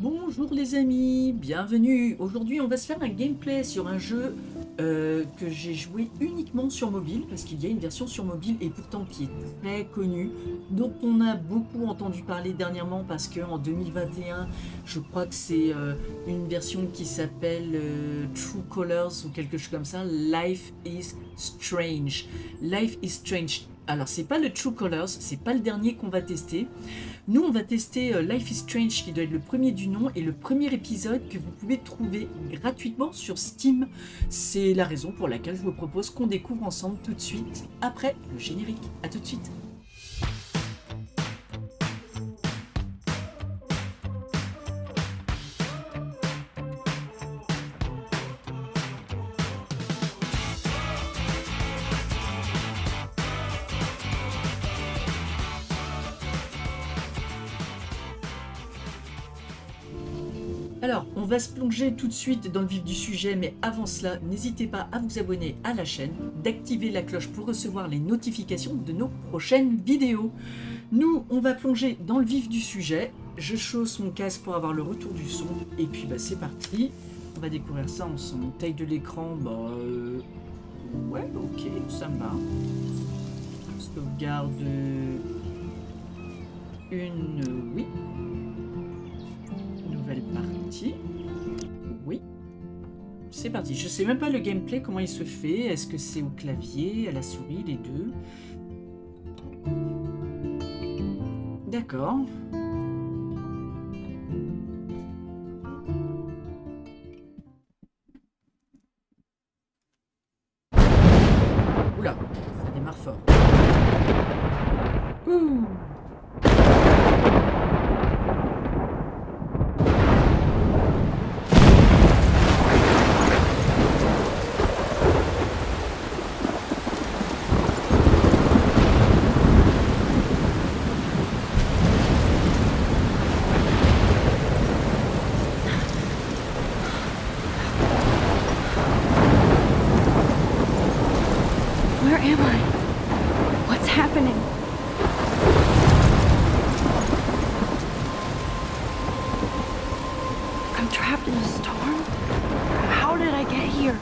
Bonjour les amis, bienvenue. Aujourd'hui on va se faire un gameplay sur un jeu que j'ai joué uniquement sur mobile, parce qu'il y a une version sur mobile et pourtant qui est très connue, dont on a beaucoup entendu parler dernièrement parce qu'en 2021 je crois que c'est une version qui s'appelle True Colors ou quelque chose comme ça, Life is Strange. Life is Strange. Alors c'est pas le True Colors, c'est pas le dernier qu'on va tester. Nous, on va tester Life is Strange, qui doit être le premier du nom, et le premier épisode que vous pouvez trouver gratuitement sur Steam. C'est la raison pour laquelle je vous propose qu'on découvre ensemble tout de suite, après le générique. A tout de suite. Alors, on va se plonger tout de suite dans le vif du sujet, mais avant cela, n'hésitez pas à vous abonner à la chaîne, d'activer la cloche pour recevoir les notifications de nos prochaines vidéos. Nous, on va plonger dans le vif du sujet. Je chausse mon casque pour avoir le retour du son, et puis c'est parti. On va découvrir ça ensemble. Taille de l'écran, ouais, ok, ça me va. Sauvegarde oui. Nouvelle partie. Oui. C'est parti. Je sais même pas le gameplay, comment il se fait. Est-ce que c'est au clavier, à la souris, les deux? D'accord. Oula, ça démarre fort. Ouh. Where am I? What's happening? I'm trapped in a storm? How did I get here?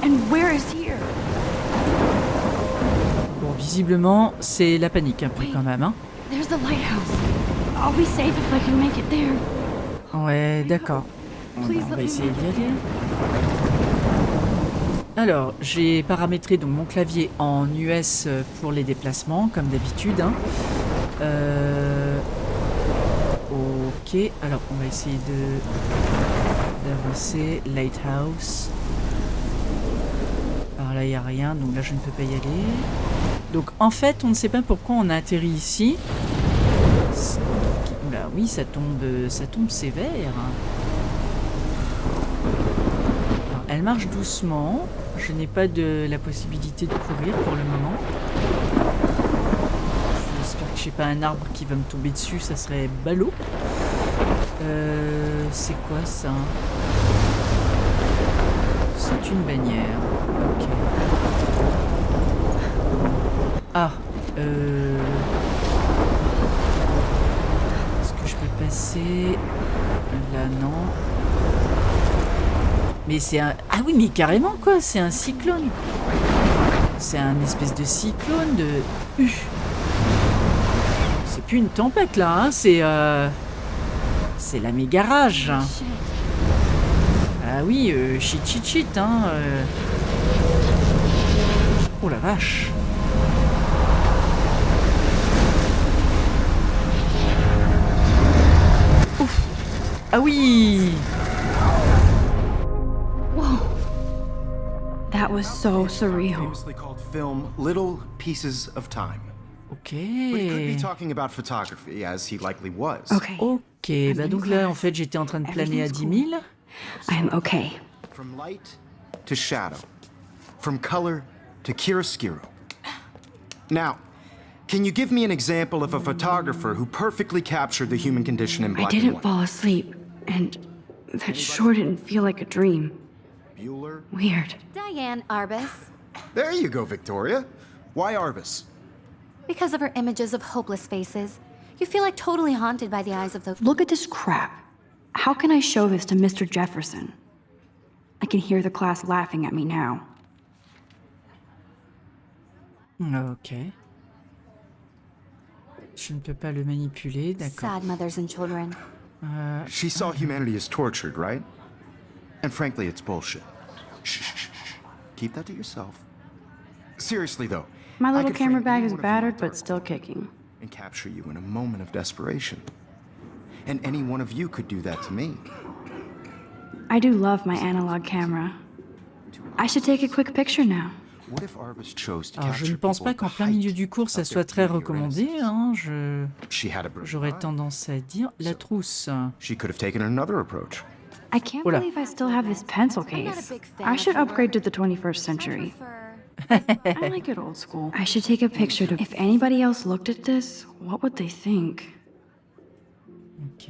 And where is here? Bon, visiblement, c'est la panique un peu quand même, hein. There's the lighthouse. I'll be safe if I can make it there. Ouais, d'accord. On va essayer d'y aller. Alors, j'ai paramétré donc mon clavier en US pour les déplacements, comme d'habitude. Hein. Ok, alors on va essayer d'avancer. Lighthouse. Alors là, il n'y a rien, donc là, je ne peux pas y aller. Donc, en fait, on ne sait pas pourquoi on a atterri ici. Bah oui, ça tombe sévère. Alors, elle marche doucement. Je n'ai pas la possibilité de courir pour le moment. J'espère que j'ai pas un arbre qui va me tomber dessus, ça serait ballot. C'est quoi ça? C'est une bannière. Ok. Ah. Est-ce que je peux passer? Là, non. Mais c'est un... Ah oui, mais carrément, quoi. C'est un cyclone. C'est un espèce de cyclone de... C'est plus une tempête, là. Hein. C'est la méga rage. Ah oui, shit, hein. Oh la vache. Ouf. Ah oui. That was so surreal. Famously called film Little Pieces of Time. Ok. But he could be talking about photography, as he likely was. Okay. Ok, bah donc là, en fait, j'étais en train de planer à 10 000. I'm okay. From light to shadow. From color to chiaroscuro. Now, can you give me an example of a photographer who perfectly captured the human condition in I black and didn't white? fall asleep, and that sure didn't feel like a dream. Bueller? Weird. Diane Arbus. There you go, Victoria. Why Arbus? Because of her images of hopeless faces. You feel like totally haunted by the eyes of the... Look at this crap. How can I show this to Mr. Jefferson? I can hear the class laughing at me now. Ok. Je ne peux pas le manipuler, d'accord. Sad mothers and children. She saw humanity as tortured, right? And frankly, it's bullshit. Shh, shh, shh, shh. Keep that to yourself. Seriously, though. My I little could frame camera bag any is one of you battered in but dark still kicking. and capture you in a moment of desperation. And any one of you could do that to me. I do love my analog camera. I should take a quick picture now. What if Arbus chose to Alors, je ne capture pense people pas at qu'en the plein milieu height du cours, ça of soit their très beauty or recommandé. innocence? Hein. She had a brilliant J'aurais eye. tendance à dire la trousse. She could have taken another approach. I can't Oula. believe I still have this pencil I'm not a case. big fan I of should her upgrade to work. the 21st century. I I like it old school. I should take a picture to... If anybody else looked at this, what would they think? Ok.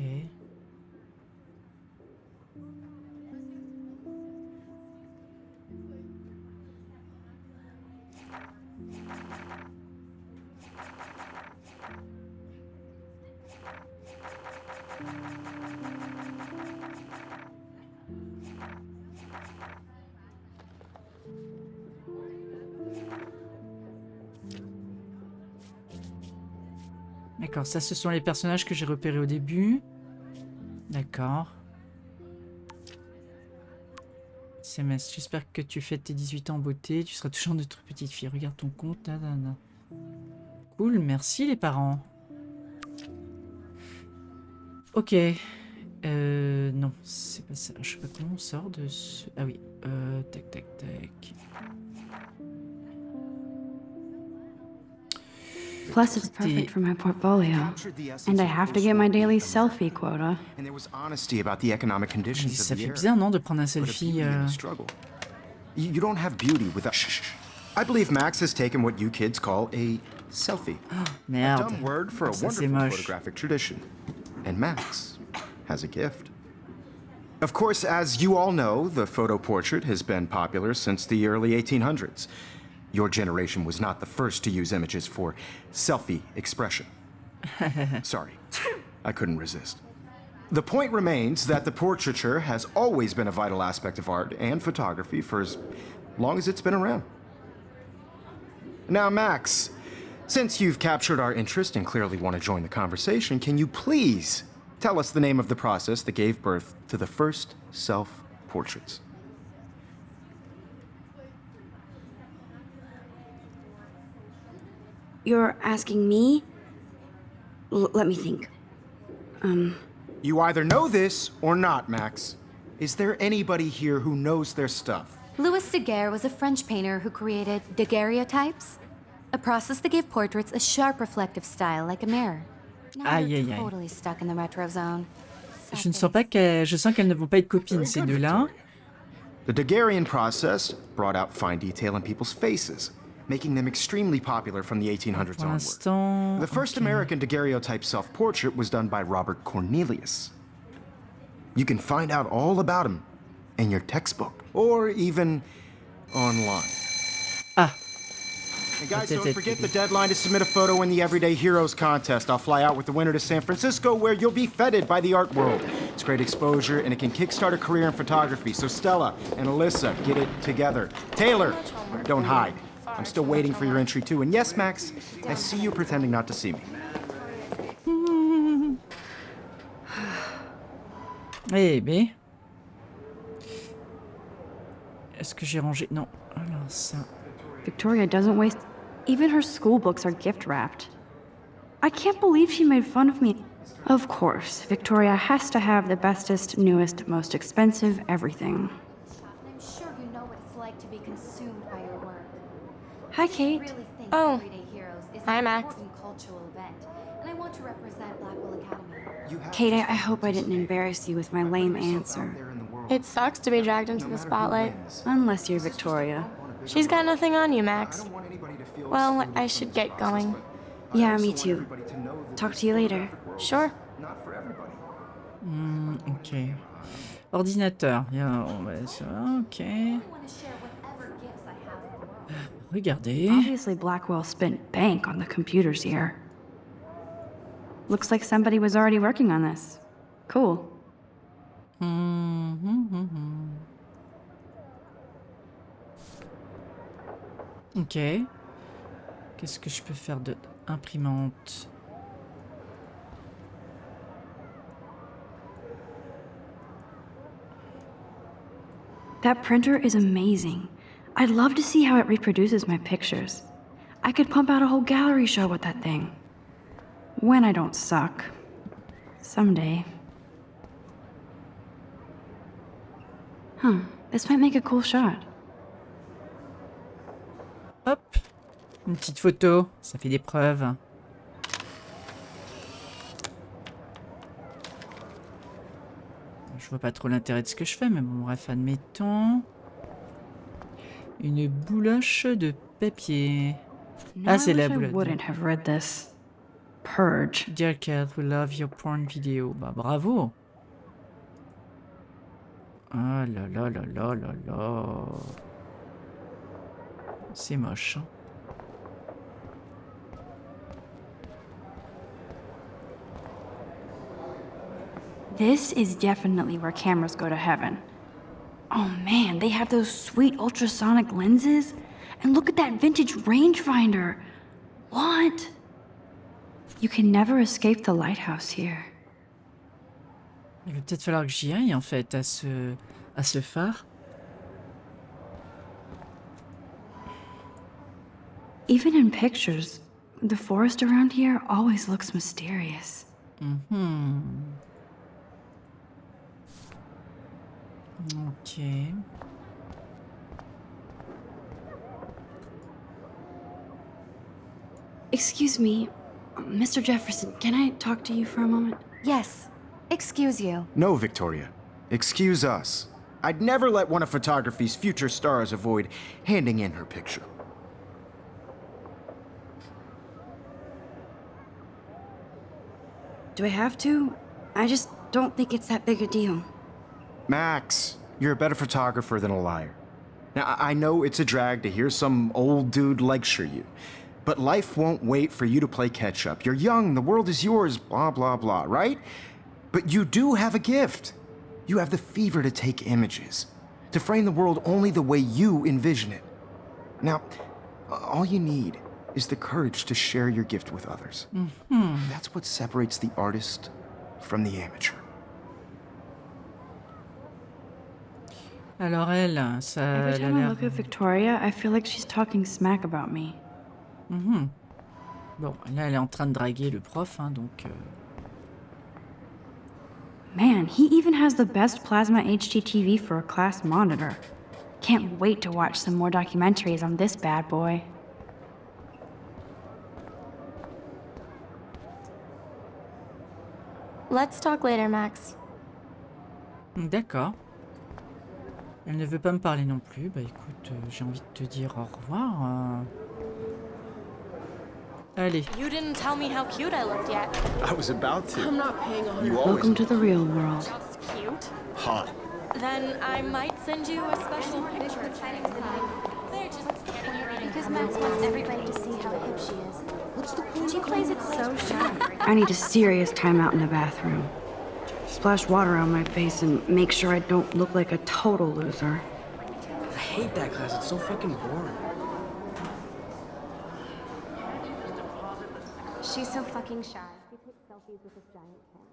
D'accord, ça ce sont les personnages que j'ai repérés au début. D'accord. SMS, j'espère que tu fêtes tes 18 ans en beauté. Tu seras toujours notre petite fille. Regarde ton compte. Nanana. Cool, merci les parents. Ok. Non, c'est pas ça. Je sais pas comment on sort de ce... Ah oui. Tac, tac, tac. Plus, it's perfect for my portfolio. Captured the essence And I of have to get my post-war daily America. selfie quota. And there was honesty about the economic conditions Ça of the fait era. bizarre, non, de prendre un But a selfie. beauty in the struggle. You don't have beauty without. Shh, shh, shh. I believe Max has taken what you kids call a selfie. A Merde. dumb word for a Ça, c'est wonderful moche. photographic tradition. And Max has a gift. Of course, as you all know, the photo portrait has been popular since the early 1800s. Your generation was not the first to use images for selfie expression. Sorry, I couldn't resist. The point remains that the portraiture has always been a vital aspect of art and photography for as long as it's been around. Now, Max, since you've captured our interest and clearly want to join the conversation, can you please tell us the name of the process that gave birth to the first self-portraits? You're asking me? Let me think. You either know this or not, Max. Is there anybody here who knows their stuff? Louis Daguerre was a French painter who created daguerreotypes, a process that gave portraits a sharp reflective style like a mirror. Now Aïe, you're aïe, aïe. totally stuck in the retro zone. Je ne sens pas qu'elles... Je sens qu'elles ne vont pas être copines, ces Very good, deux-là. Victoria. The Daguerrean process brought out fine detail in people's faces, making them extremely popular from the 1800s Pour onward. l'instant... The first ok. American daguerreotype self-portrait was done by Robert Cornelius. You can find out all about him in your textbook, or even online. Ah, And guys, Peut-être don't forget the deadline to submit a photo in the Everyday Heroes contest. I'll fly out with the winner to San Francisco, where you'll be feted by the art world. It's great exposure, and it can kickstart a career in photography. So Stella and Alyssa, get it together. Taylor, don't hide. I'm still waiting for your entry too. And yes, Max, I see you pretending not to see me. eh ben... Est-ce que j'ai rangé... Non. Alors ça... Victoria doesn't waste... Even her school books are gift-wrapped. I can't believe she made fun of me. Of course, Victoria has to have the bestest, newest, most expensive everything. I'm sure you know what it's like to be consumed by your work. Hi, Kate. Really think Oh. Everyday Heroes is Hi, an Max. important cultural event, and I want to represent Blackwell Academy. Kate, I hope I didn't embarrass you with my lame answer. It sucks to be dragged into the spotlight. Unless you're Victoria. She's got nothing on you, Max. Well, I should get going. Yeah, me too. Talk to you later. Sure. Ok. Ordinateur. Bien, on va... ça, ok. I want to share whatever gifts I have in the world. Regardez. Obviously, Blackwell spent bank on the computers here. Looks like somebody was already working on this. Cool. Ok. Qu'est-ce que je peux faire de imprimante? That printer is amazing. I'd love to see how it reproduces my pictures. I could pump out a whole gallery show with that thing. When I don't suck. Someday. Huh, this might make a cool shot. Hop. Une petite photo, ça fait des preuves. Je vois pas trop l'intérêt de ce que je fais, mais bon, bref, admettons. Une bouloche de papier. Now Ah, c'est I la wish I bouloche. wouldn't have read this. Purge. Dear Cat, we love your porn video. Bah, bravo. Ah là là là là là là. C'est moche. Hein. This is definitely where cameras go to heaven. Oh man, they have those sweet ultrasonic lenses. And look at that vintage rangefinder. What? You can never escape the lighthouse here. Il va peut-être falloir que j'y aille en fait à ce phare. Even in pictures, the forest around here always looks mysterious. Ok. Excuse me, Mr. Jefferson, can I talk to you for a moment? Yes. Excuse you. No, Victoria. Excuse us. I'd never let one of photography's future stars avoid handing in her picture. Do I have to? I just don't think it's that big a deal. Max, you're a better photographer than a liar. Now, I know it's a drag to hear some old dude lecture you, but life won't wait for you to play catch-up. You're young, the world is yours, blah, blah, blah, right? But you do have a gift. You have the fever to take images, to frame the world only the way you envision it. Now, all you need is the courage to share your gift with others. That's what separates the artist from the amateur. Alors elle, ça Every elle a time I l'air... look at Victoria, I feel like she's talking smack about me. Bon, là elle est en train de draguer le prof, hein, donc... Man, he even has the best plasma HDTV for a class monitor. Can't wait to watch some more documentaries on this bad boy. Let's talk later, Max. D'accord. Elle ne veut pas me parler non plus. Bah écoute, j'ai envie de te dire au revoir. Allez. You didn't tell me how cute I looked yet. I was about to. I'm not paying on You always Welcome to the real world. Just cute. hot. Then I might send you a special picture. They're just kidding. Because Max wants everybody to see how hip she is. What's the point? She plays it so shy. I need a serious timeout in the bathroom. Splash water on my face and make sure I don't look like a total loser. I hate that class. It's so fucking boring. She's so fucking shy. She takes selfies with this giant camera.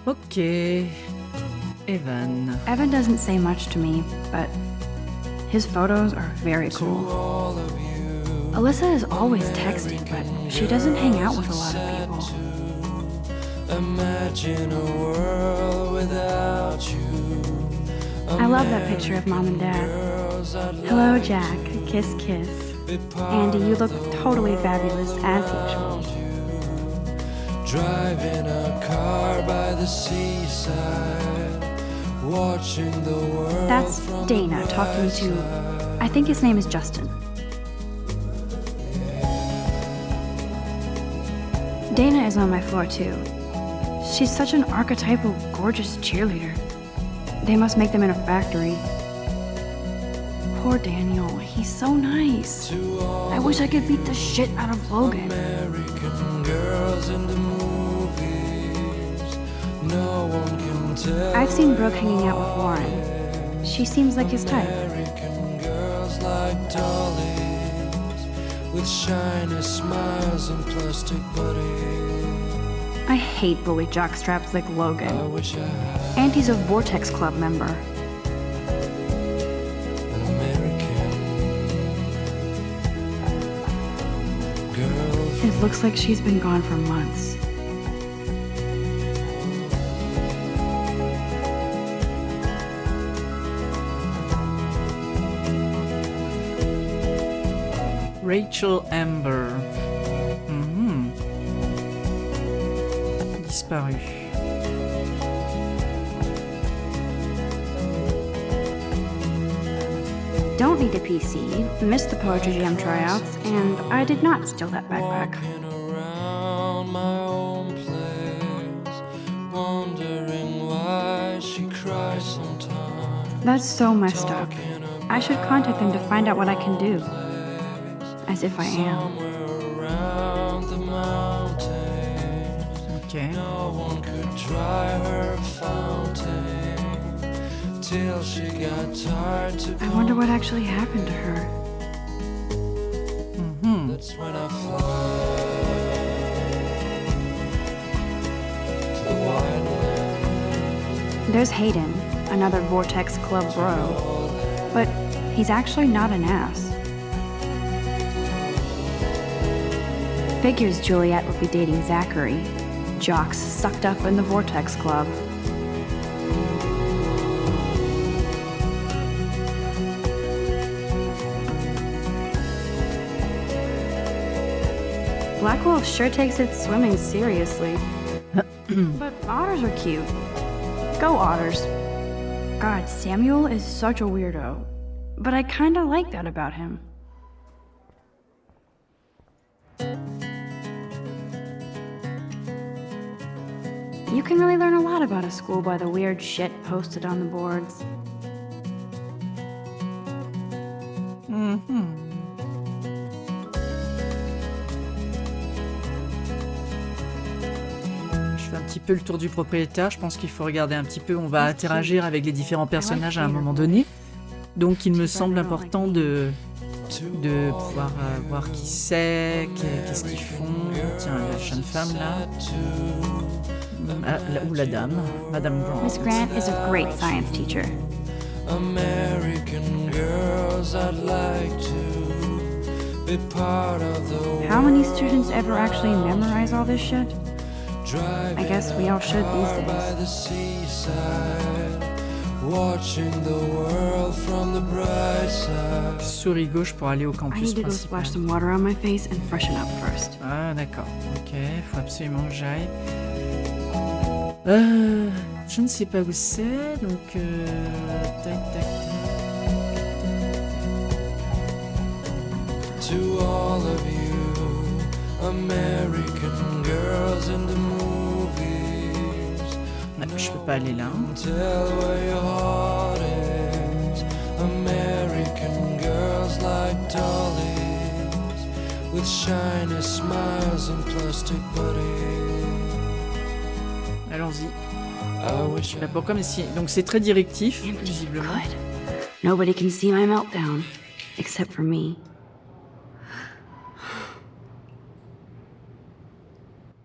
Ok. Evan. Evan doesn't say much to me, but his photos are very cool. Alyssa is always texting, but she doesn't hang out with a lot of people. Imagine a world without you. I love that picture of Mom and Dad. Hello, Jack. Kiss, kiss. Andy, you look totally fabulous as usual. Driving a car by the seaside, watching the world. That's Dana talking to, I think his name is Justin. Dana is on my floor too. She's such an archetypal, gorgeous cheerleader. They must make them in a factory. Poor Daniel, he's so nice. I wish I could beat the shit out of Logan. American girls in the movies. No one can tell. I've seen Brooke hanging out with Warren. She seems like his type. American girls like dollies with shiny smiles and plastic bodies. I hate bully jockstraps like I Logan. wish I had And he's a Vortex Club member. an American girl. It looks like she's been gone for months. Rachel Amber. Mhm. Disparu. Don't need a PC, missed the Poetry Jam tryouts, and I did not steal that backpack. Walking around my own place, wondering why she cries sometimes. That's so messed up. I should contact them to find out what I can do. As if I am. Somewhere around the mountains, Ok. no one could dry her fountain till she got tired to I wonder what actually happened to her. That's when I fly to the wildland. There's Hayden, another Vortex Club bro. But he's actually not an ass. Figures Juliet would be dating Zachary. Jocks sucked up in the Vortex Club. Black Wolf sure takes its swimming seriously. But otters are cute. Go otters. God, Samuel is such a weirdo. But I kinda like that about him. You can really learn a lot about a school by the weird shit posted on the boards. Je fais un petit peu le tour du propriétaire. Je pense qu'il faut regarder un petit peu. On va interagir avec les différents personnages à un moment donné. Donc il me semble important de pouvoir voir qui c'est, qu'est-ce qu'ils font. Tiens, la jeune femme là. Ou la dame, Madame Grant. Miss Grant is a great science teacher. American girls, I'd like to be part of the How many students ever actually memorize all this shit? I guess we all should these by days. the seaside, watching the world from the bright side. Souris gauche pour aller au I campus need to go principal. splash some water on my face and freshen up first. Ah d'accord, ok, faut absolument que j'aille. Je ne sais pas où c'est, donc tac tac tac. To all of you, American girls in the movies, Ouais, je peux pas aller là. tell where your heart is. American girls like dollies with shiny smiles and plastic bodies. Allons-y. I wish Je sais pas pourquoi, mais si. Donc c'est très directif, visiblement. Good. Nobody can see my meltdown, except for me.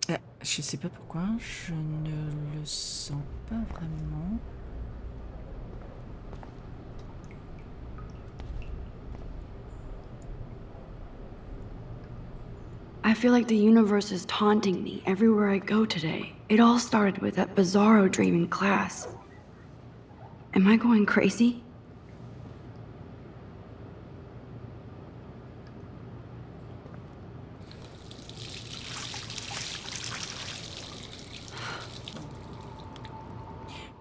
Ah, je sais pas pourquoi, je ne le sens pas vraiment. I feel like the universe is taunting me everywhere I go today. It all started with that bizarro dream in class. Am I going crazy?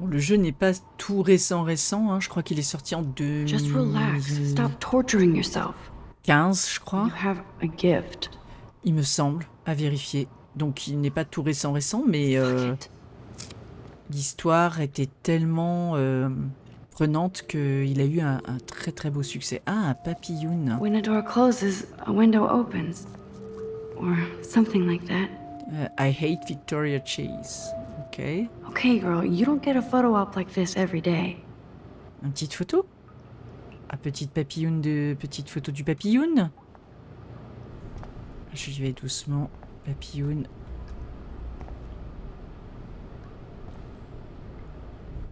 Bon, le jeu n'est pas tout récent, hein. Je crois qu'il est sorti en Just relax. Stop torturing yourself. 2015, je crois. You have a gift. Il me semble, à vérifier. Donc il n'est pas tout récent, mais l'histoire était tellement prenante qu'il a eu un très très beau succès. Ah, un papillon. When a door closes, a window opens. Or something like that. I hate Victoria Chase. Ok. Okay, girl, you don't get a photo op like this every day. Une petite photo? Ah, petite photo du papillon. Je vais doucement. Papillon.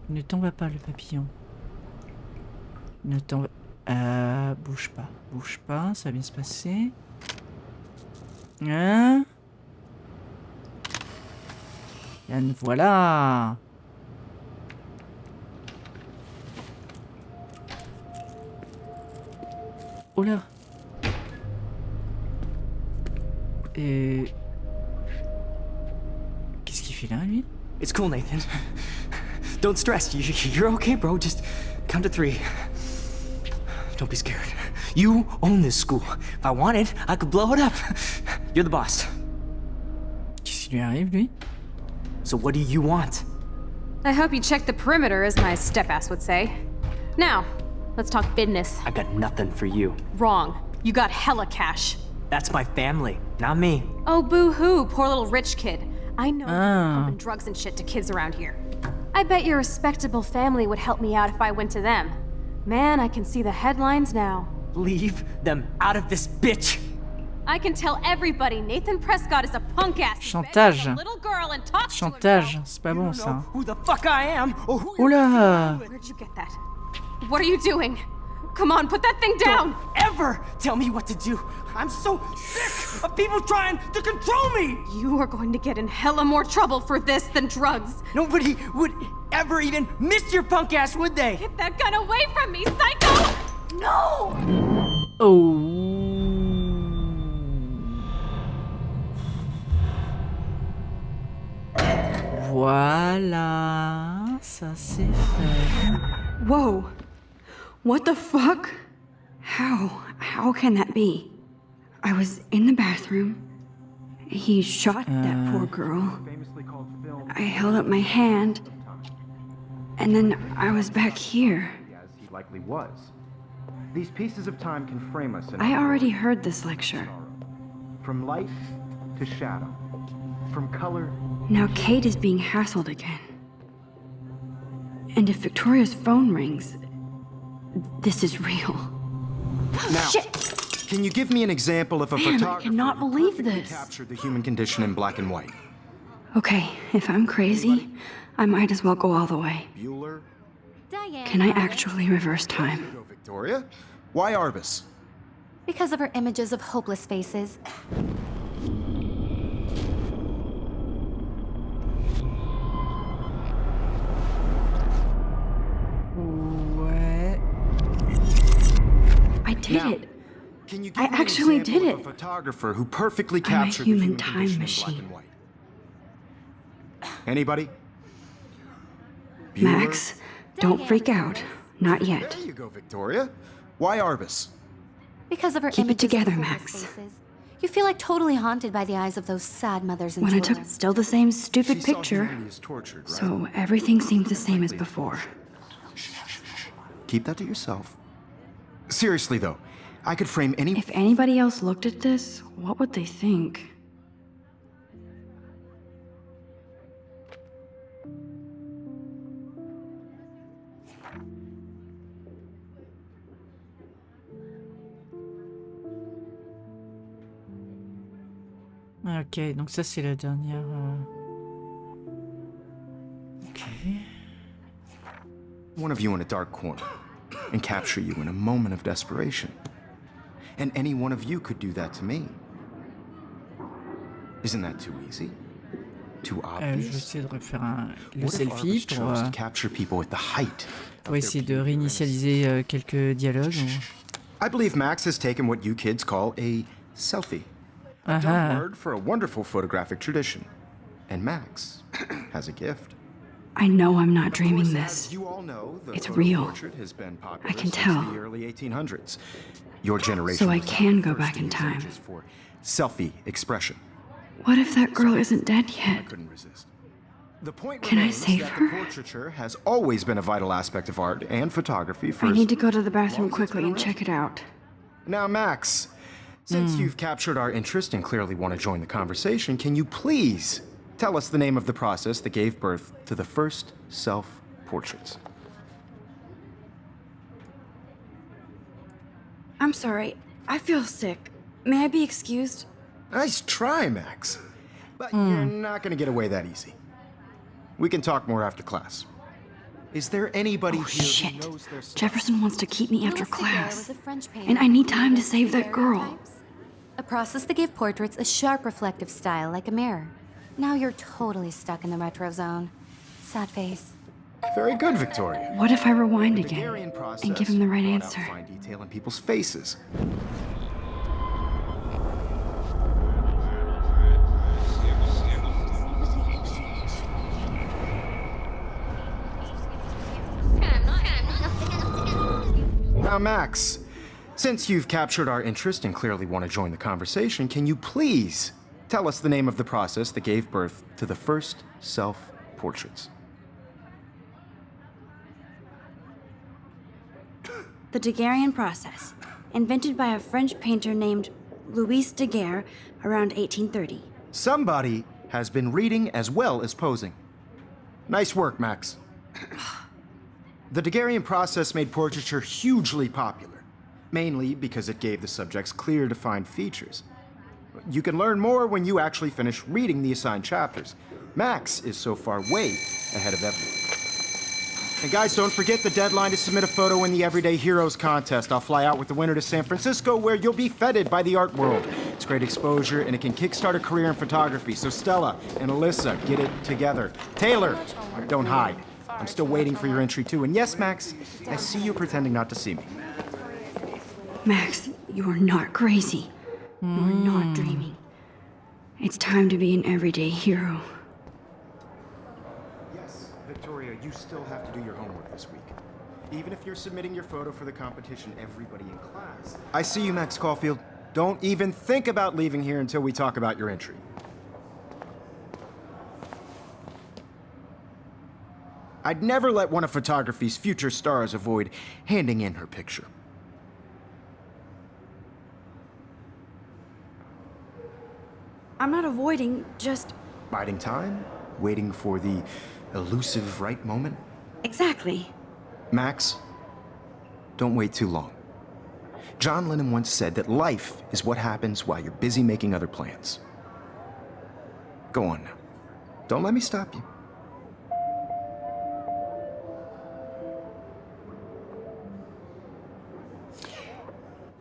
Ne tombe pas le papillon. Ne tombe. Bouge pas, ça va bien se passer. Hein? Yann, voilà. Oh là. Qu'est-ce qu'il fait là, lui? It's cool, Nathan. Don't stress. You're okay, bro. Just count to 3. Don't be scared. You own this school. If I wanted, I could blow it up. You're the boss. Qu'est-ce qui lui arrive, lui? So what do you want? I hope you checked the perimeter, as my step-ass would say. Now, let's talk business. I got nothing for you. Wrong. You got hella cash. That's my family, not me. Oh, boo-hoo, poor little rich kid. I know you're pumping drugs and shit to kids around here. I bet your respectable family would help me out if I went to them. Man, I can see the headlines now. Leave them out of this bitch. I can tell everybody Nathan Prescott is a punk ass. Chantage. Little girl and talks to Chantage, himself. c'est pas bon ça. Who the fuck I am or who Oh là! Where'd you get that? What are you doing? Come on, put that thing down! Don't ever tell me what to do. I'm so sick of people trying to control me. You are going to get in hella more trouble for this than drugs. Nobody would ever even miss your punk ass, would they? Get that gun away from me, psycho! No! Oh. Voilà, ça c'est fait. Whoa. What the fuck? How can that be? I was in the bathroom. He shot that poor girl. I held up my hand. And then I was back here. As he likely was. These pieces of time can frame us in I already heard this lecture. from light to shadow, from color. Now Kate is being hassled again. And if Victoria's phone rings, this is real. Now, Shit! can you give me an example of a Man, I photographer cannot who believe perfectly this. captured the human condition in black and white? Okay, if I'm crazy, I might as well go all the way. Bueller? Diane. Can I Arbus. actually reverse time? Go, Victoria. Why Arbus? Because of her images of hopeless faces. Ouais. I did Now, it. Can you give I me an actually example did of it. a photographer who perfectly I'm a captured human the time human condition machine. in black and white? Anybody? Bueller? Max, don't freak out. Not yet. There you go, Victoria. Why Arbus? Because of her Keep it images together, of hopeless Max. faces. You feel like totally haunted by the eyes of those sad mothers and When I children. took still the same stupid She saw picture, humanity as tortured, right? so everything seems the same as before. Keep that to yourself. Seriously, though, I could frame any... If anybody else looked at this, what would they think? Ok, donc ça c'est la dernière. Ok. one of you in a dark corner and capture you in a moment of desperation. And any one of you could do that to me. Isn't that too easy? Too Je vais obvious? essayer de refaire le What if selfie Arbus pour chose to capture people at the height of essayer de their peak? réinitialiser quelques dialogues. I believe Max has taken what you kids call a selfie. A dumb Ah. word for a wonderful photographic tradition. And Max has a gift. I know I'm not Of dreaming course, this. as you all know, the It's photo real. portrait has been popular I can since tell. the early 1800s. Your generation So I was can the go first back to in use time. images for selfie expression. What if that girl isn't dead I yet? couldn't resist. The point Can I remains save that her? the portraiture has always been a vital aspect of art and photography for I as need to go to the long bathroom as it's quickly been and check it out. Now, Max, since you've captured our interest and clearly want to join the conversation, can you please tell us the name of the process that gave birth to the first self-portraits? I'm sorry. I feel sick. May I be excused? Nice try, Max. But you're not going to get away that easy. We can talk more after class. Is there anybody Oh, here shit. who knows their stuff? Jefferson wants to keep me after Louis Daguerre class. was a French painter And I need who time to created save that girl. daguerreotypes, a process that gave portraits a sharp reflective style like a mirror. Now you're totally stuck in the retro zone. Sad face. Very good, Victoria. What if I rewind The again Daguerrean process and give him the right brought out answer? fine detail in people's faces. Now, Max, since you've captured our interest and clearly want to join the conversation, can you please tell us the name of the process that gave birth to the first self-portraits? The Daguerrean process, invented by a French painter named Louis Daguerre around 1830. Somebody has been reading as well as posing. Nice work, Max. The Daguerrean process made portraiture hugely popular, mainly because it gave the subjects clear, defined features. You can learn more when you actually finish reading the assigned chapters. Max is so far way ahead of everyone. And guys, don't forget the deadline to submit a photo in the Everyday Heroes contest. I'll fly out with the winner to San Francisco, where you'll be feted by the art world. It's great exposure, and it can kickstart a career in photography. So Stella and Alyssa, get it together. Taylor, don't hide. I'm still waiting for your entry too. And yes, Max, I see you pretending not to see me. Max, you are not crazy. You are not dreaming. It's time to be an everyday hero. Yes, Victoria, you still have to do your homework this week. Even if you're submitting your photo for the competition, everybody in class. I see you, Max Caulfield. Don't even think about leaving here until we talk about your entry. I'd never let one of photography's future stars avoid handing in her picture. I'm not avoiding, just... Biding time, waiting for the elusive right moment. Exactly. Max, don't wait too long. John Lennon once said that life is what happens while you're busy making other plans. Go on now. Don't let me stop you.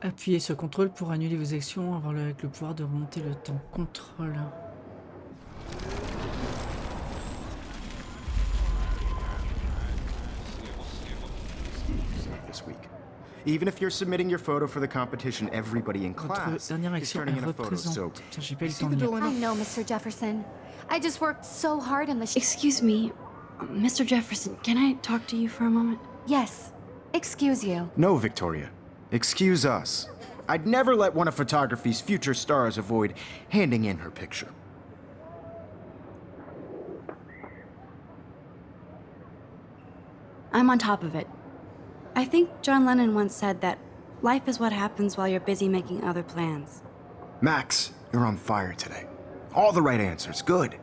Appuyez sur CTRL pour annuler vos actions, avec le pouvoir de remonter le temps. CTRL. This week. Even if you're submitting your photo for the competition, everybody in Votre class dernière is action turning est in a photo. So, représentée. Putain, j'ai pas eu le see temps the de lire. dilemma? I know, Mr. Jefferson. I just worked so hard on the Excuse me, Mr. Jefferson, can I talk to you for a moment? Yes. Excuse you. No, Victoria. Excuse us. I'd never let one of photography's future stars avoid handing in her picture. I'm on top of it. I think John Lennon once said that life is what happens while you're busy making other plans. Max, you're on fire today. All the right answers. Good.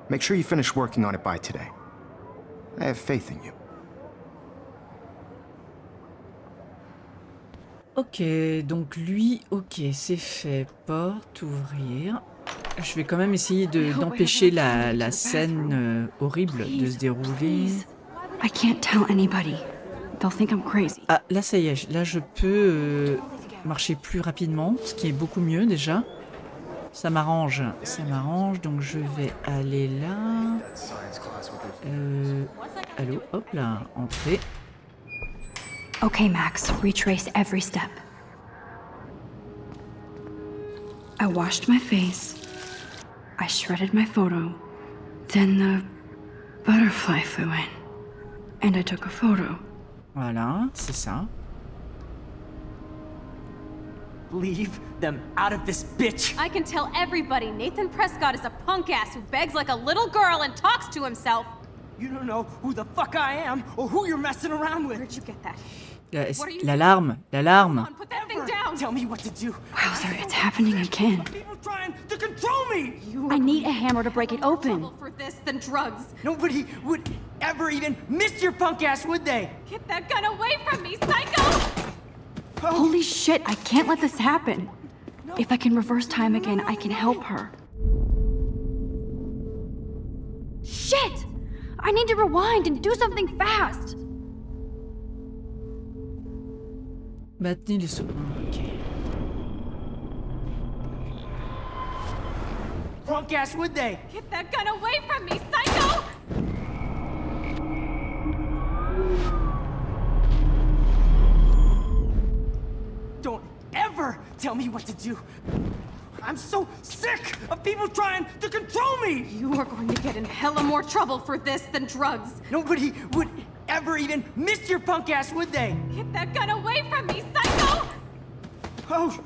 Make sure you finish working on it by today. I have faith in you. Ok, donc lui, ok, c'est fait. Porte, ouvrir. Je vais quand même essayer d'empêcher la scène horrible de se dérouler. I can't tell anybody. They'll think I'm crazy. Ah, là ça y est, là je peux marcher plus rapidement, ce qui est beaucoup mieux déjà. Ça m'arrange, donc je vais aller là. Allô, hop là, entrée. Okay, Max, retrace every step. I washed my face. I shredded my photo. Then the butterfly flew in. And I took a photo. Voilà, c'est ça. leave them out of this bitch. I can tell everybody Nathan Prescott is a punk ass who begs like a little girl and talks to himself. You don't know who the fuck I am or who you're messing around with. Where'd you get that? L'alarme, l'alarme. Come on, put that thing down. Tell me what to do. Wowzer, it's happening again. People trying to control me. I need a hammer to break it open. Trouble for this than drugs. Nobody would ever even miss your punk ass, would they? Get that gun away from me, psycho! Holy shit, I can't let this happen. If I can reverse time again, I can help her. Shit! I need to rewind and do something fast. Maintenez le son. Ok. Punk ass, would they? Get that gun away from me, psycho! Don't ever tell me what to do. I'm so sick of people trying to control me. You are going to get in hella more trouble for this than drugs. Nobody would ever even miss your punk ass, would they? Get that gun away from me, psycho! Oh.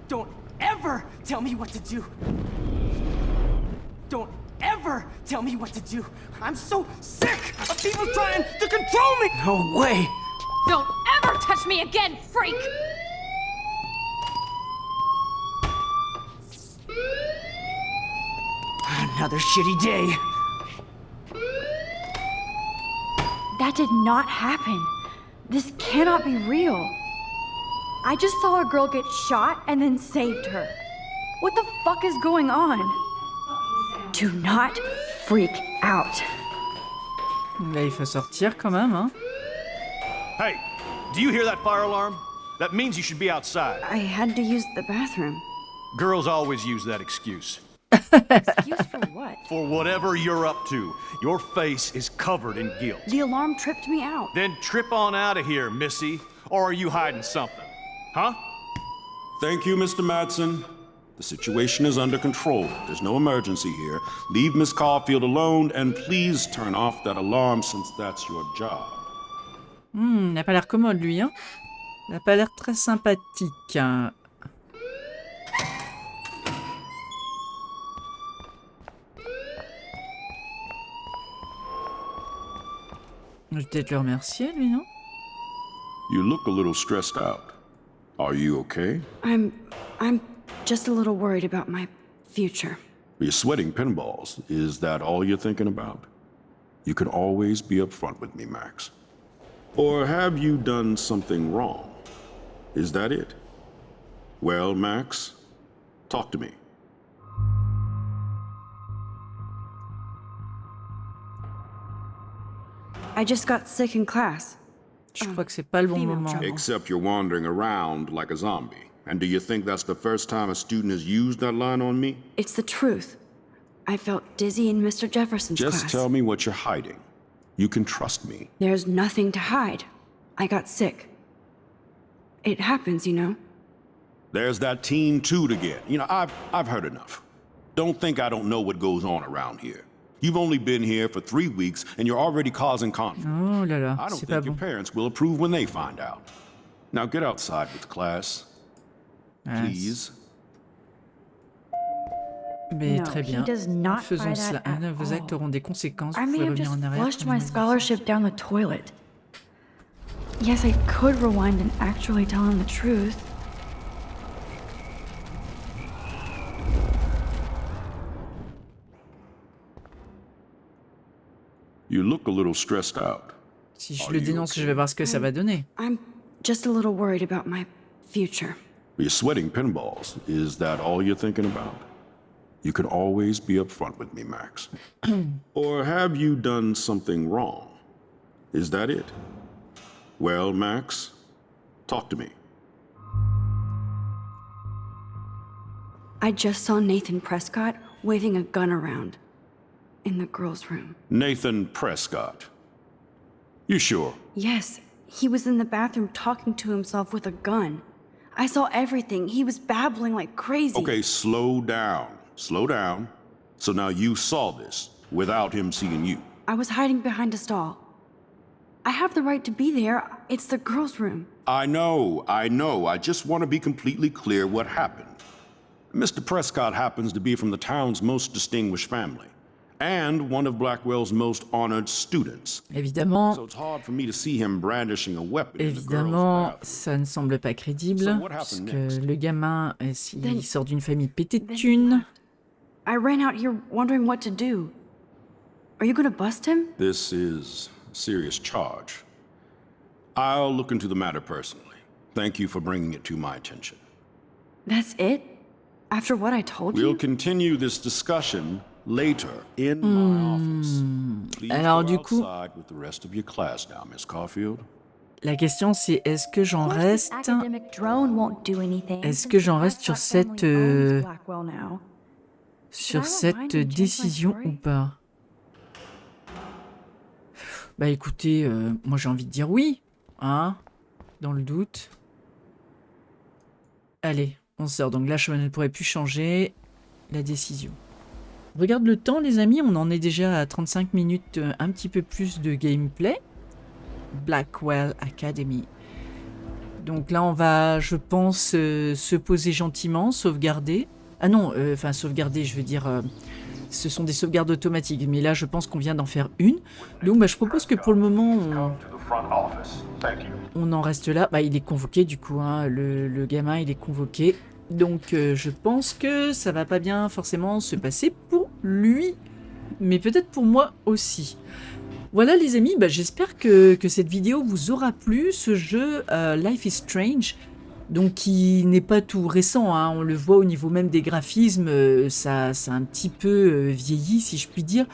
Don't ever tell me what to do. Don't ever tell me what to do. I'm so sick of people trying to control me. No way. Don't ever touch me again, freak! Another shitty day. That did not happen. This cannot be real. I just saw a girl get shot and then saved her. What the fuck is going on? Do not freak out. Là, il faut sortir quand même, hein. Hey, do you hear that fire alarm? That means you should be outside. I had to use the bathroom. Girls always use that excuse. Excuse for what? For whatever you're up to, your face is covered in guilt. The alarm tripped me out. Then trip on out of here, Missy. Or are you hiding something? Huh? Thank you, Mr. Madsen. The situation is under control. There's no emergency here. Leave Miss Caulfield alone, and please turn off that alarm since that's your job. Il n'a pas l'air commode, lui, hein. Il n'a pas l'air très sympathique. Hein. Je vais peut-être le remercier, lui, non? You look a little stressed out. Are you okay? I'm just a little worried about my future. You're sweating pinballs. Is that all you're thinking about? You can always be upfront with me, Max. Or have you done something wrong? Is that it? Well, Max, talk to me. I just got sick in class. Je crois que c'est pas le bon moment. Except you're wandering around like a zombie. And do you think that's the first time a student has used that line on me? It's the truth. I felt dizzy in Mr. Jefferson's class. Just tell me what you're hiding. You can trust me. There's nothing to hide. I got sick. It happens, you know. There's that teen toot again. You know, I've heard enough. Don't think I don't know what goes on around here. You've only been here for 3 weeks and you're already causing conflict. Oh là là, I don't c'est pas think your bon. parents will approve when they find out. Now get outside with class. Please. Mais No, très bien. he does not Faisons buy cela. that at Un de vos all. actes auront des conséquences. I Vous may pouvez have revenir just en arrière. flushed pour my nous dire. scholarship down the toilet. Yes, I could rewind and actually tell him the truth. You look a little stressed out. Si je le dénonce, je vais voir ce que ça va donner. I'm just a little worried about my future. You're sweating pinballs. Is that all you're thinking about? You can always be upfront with me, Max. Or have you done something wrong? Is that it? Well, Max, talk to me. I just saw Nathan Prescott waving a gun around in the girls' room. Nathan Prescott. You sure? Yes, he was in the bathroom talking to himself with a gun. I saw everything. He was babbling like crazy. Okay, slow down. Slow down. So now you saw this without him seeing you. I was hiding behind a stall. I have the right to be there. It's the girls' room. I know. I just want to be completely clear what happened. Mr. Prescott happens to be from the town's most distinguished family, and one of Blackwell's most honored students. Évidemment, So it's hard for me to see him brandishing a weapon in the girls' évidemment, bathroom. ça ne semble pas crédible, So what parce happened que next? le gamin, s'il Then- sort d'une famille pétée de Then he thunes, left. I ran out here wondering what to do. Are you gonna bust him? This is a serious charge. I'll look into the matter personally. Thank you for bringing it to my attention. That's it? After what I told We'll you? continue this discussion later in my office. Please Alors, go du coup- outside with the rest of your class now, Miss Caulfield. la question c'est est-ce que j'en Of course, this reste academic drone won't do anything. Est-ce que j'en reste sur Prescott cette, family owns Blackwell now. sur I cette remind you, change my décision story? ou pas? Bah écoutez, moi j'ai envie de dire oui, hein, dans le doute. Allez, on sort. Donc là, je ne pourrais plus changer la décision. Regarde le temps, les amis, on en est déjà à 35 minutes, un petit peu plus de gameplay. Blackwell Academy. Donc là, on va, je pense, se poser gentiment, sauvegarder. Ah non, enfin sauvegarder, je veux dire, ce sont des sauvegardes automatiques. Mais là, je pense qu'on vient d'en faire une. Donc bah, je propose que pour le moment, on en reste là. Bah, il est convoqué du coup, hein, le gamin, il est convoqué. Donc je pense que ça va pas bien forcément se passer pour lui. Mais peut-être pour moi aussi. Voilà les amis, bah, j'espère que cette vidéo vous aura plu. Ce jeu Life is Strange, donc qui n'est pas tout récent, hein, on le voit au niveau même des graphismes, ça a un petit peu vieilli si je puis dire,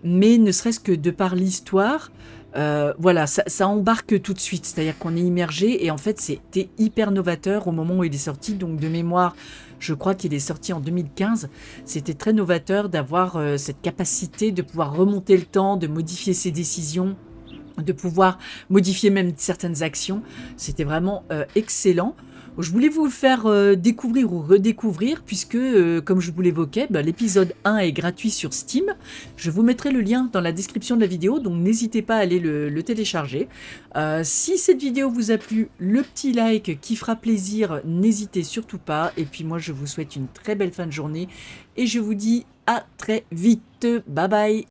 mais ne serait-ce que de par l'histoire, voilà, ça embarque tout de suite, c'est-à-dire qu'on est immergé et en fait c'était hyper novateur au moment où il est sorti, donc de mémoire, je crois qu'il est sorti en 2015, c'était très novateur d'avoir cette capacité de pouvoir remonter le temps, de modifier ses décisions, de pouvoir modifier même certaines actions, c'était vraiment excellent. Je voulais vous le faire découvrir ou redécouvrir puisque, comme je vous l'évoquais, bah, l'épisode 1 est gratuit sur Steam. Je vous mettrai le lien dans la description de la vidéo, donc n'hésitez pas à aller le télécharger. Si cette vidéo vous a plu, le petit like qui fera plaisir, n'hésitez surtout pas. Et puis moi, je vous souhaite une très belle fin de journée et je vous dis à très vite. Bye bye.